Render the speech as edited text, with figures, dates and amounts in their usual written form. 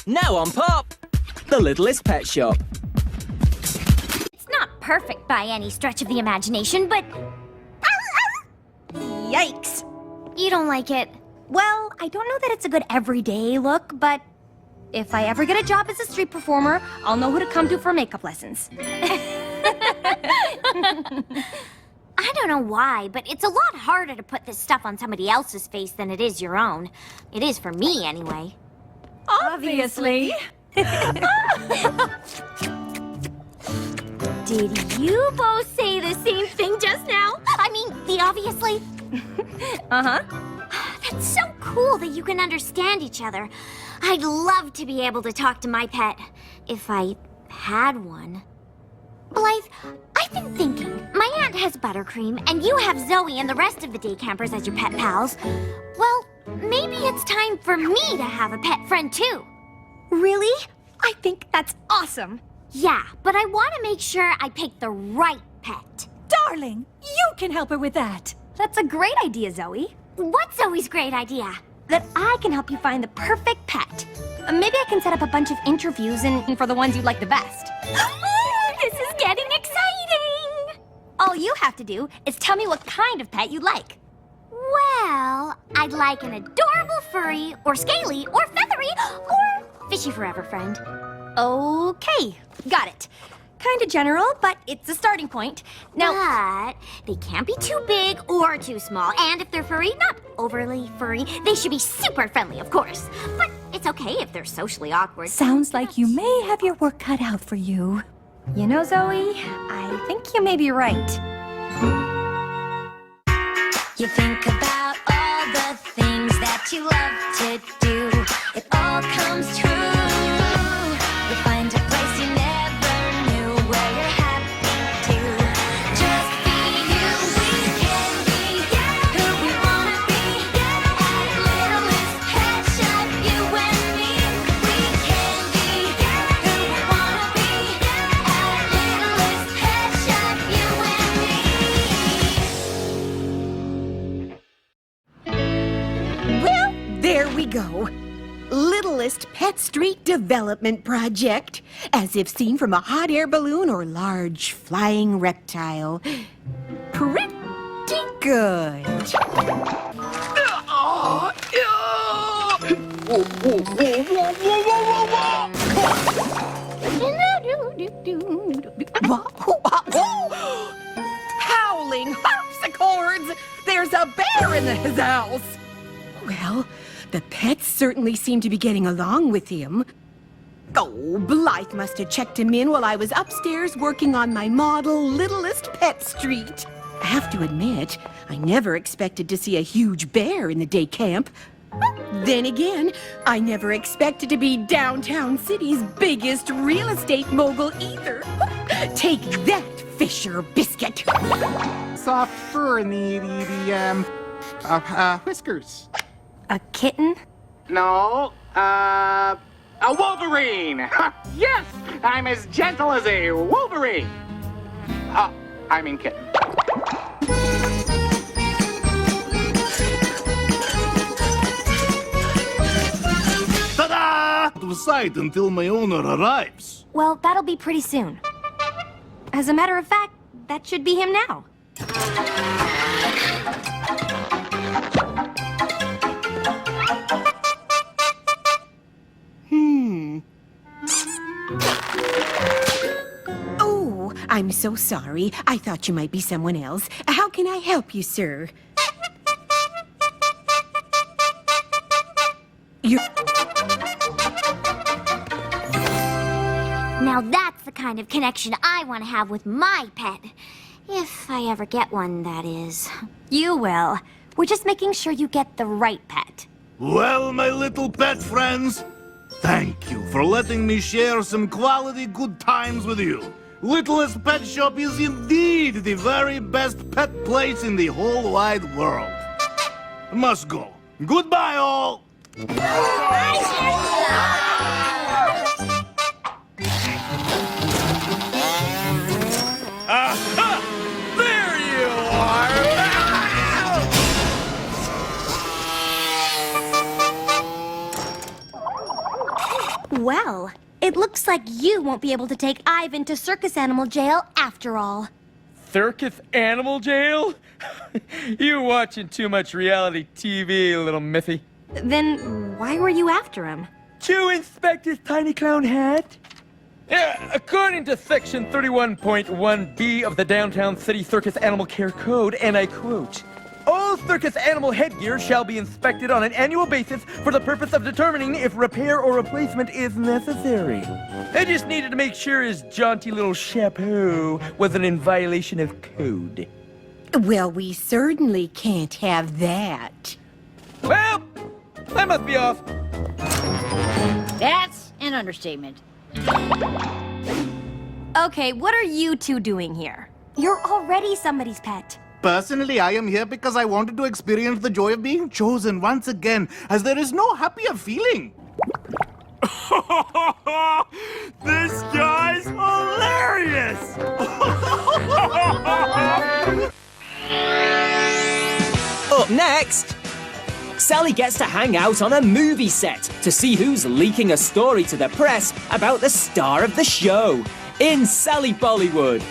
Now on Pop, the littlest pet shop. It's not perfect by any stretch of the imagination, but... Yikes! You don't like it? Well, I don't know that it's a good everyday look, but if I ever get a job as a street performer, I'll know who to come to for makeup lessons. I don't know why, but it's a lot harder to put this stuff on somebody else's face than it is your own. It is for me, anyway. Obviously. Did you both say the same thing just now? I mean, the obviously? Uh-huh. That's so cool that you can understand each other. I'd love to be able to talk to my pet, if I had one. Blythe, I've been thinking. My aunt has Buttercream, and you have Zoe and the rest of the day campers as your pet pals. Well, maybe it's time for me to have a pet friend, too. Really? I think that's awesome. Yeah, but I want to make sure I pick the right pet. Darling, you can help her with that. That's a great idea, Zoe. What's Zoe's great idea? That I can help you find the perfect pet. Maybe I can set up a bunch of interviews and for the ones you like the best. This is getting exciting! All you have to do is tell me what kind of pet you like. Well, I'd like an adorable furry, or scaly, or feathery, or fishy forever friend. Okay, got it. Kinda general, but it's a starting point. Now, But they can't be too big or too small, and if they're furry, not overly furry. They should be super friendly, of course. But it's okay if they're socially awkward. sounds like you may have your work cut out for you. You know, Zoe, I think you may be right. You think about all the things that you love to do. It all comes true. You find a place you never knew where you're happy to. Just be you. We can be who we wanna be. At Littlest Pet Shop, you and me. We can be who we wanna be. At Littlest Pet Shop, you and me. Well, there we go. Littlest Pet Street Development Project. As if seen from a hot air balloon or large flying reptile. Pretty good. Howling harpsichords! There's a bear in his house! Well, the pets certainly seem to be getting along with him. Oh, Blythe must have checked him in while I was upstairs working on my model Littlest Pet Street. I have to admit, I never expected to see a huge bear in the day camp. Then again, I never expected to be downtown city's biggest real estate mogul either. Take that, Fisher Biscuit. Soft fur in the whiskers. A kitten? No, a wolverine. Yes, I'm as gentle as a wolverine. I mean kitten. Ta-da! Out of sight until my owner arrives. Well, that'll be pretty soon. As a matter of fact, that should be him now. Oh, I'm so sorry. I thought you might be someone else. How can I help you, sir? You... Now that's the kind of connection I want to have with my pet. If I ever get one, that is. You will. We're just making sure you get the right pet. Well, my little pet friends, thank you for letting me share some quality good times with you. Littlest Pet Shop is indeed the very best pet place in the whole wide world. Must go. Goodbye, all. Aha! There you are! Well, it looks like you won't be able to take Ivan to circus animal jail after all. Circus animal jail? You watching too much reality TV, little Missy. Then why were you after him? To inspect his tiny clown hat? Yeah, according to Section 31.1b of the Downtown City Circus Animal Care Code, and I quote, all circus animal headgear shall be inspected on an annual basis for the purpose of determining if repair or replacement is necessary. I just needed to make sure his jaunty little chapeau wasn't in violation of code. Well, we certainly can't have that. Well, I must be off. That's an understatement. Okay, what are you two doing here? You're already somebody's pet. Personally, I am here because I wanted to experience the joy of being chosen once again, as there is no happier feeling. This guy's hilarious! Up next, Sally gets to hang out on a movie set to see who's leaking a story to the press about the star of the show in Sally Bollywood.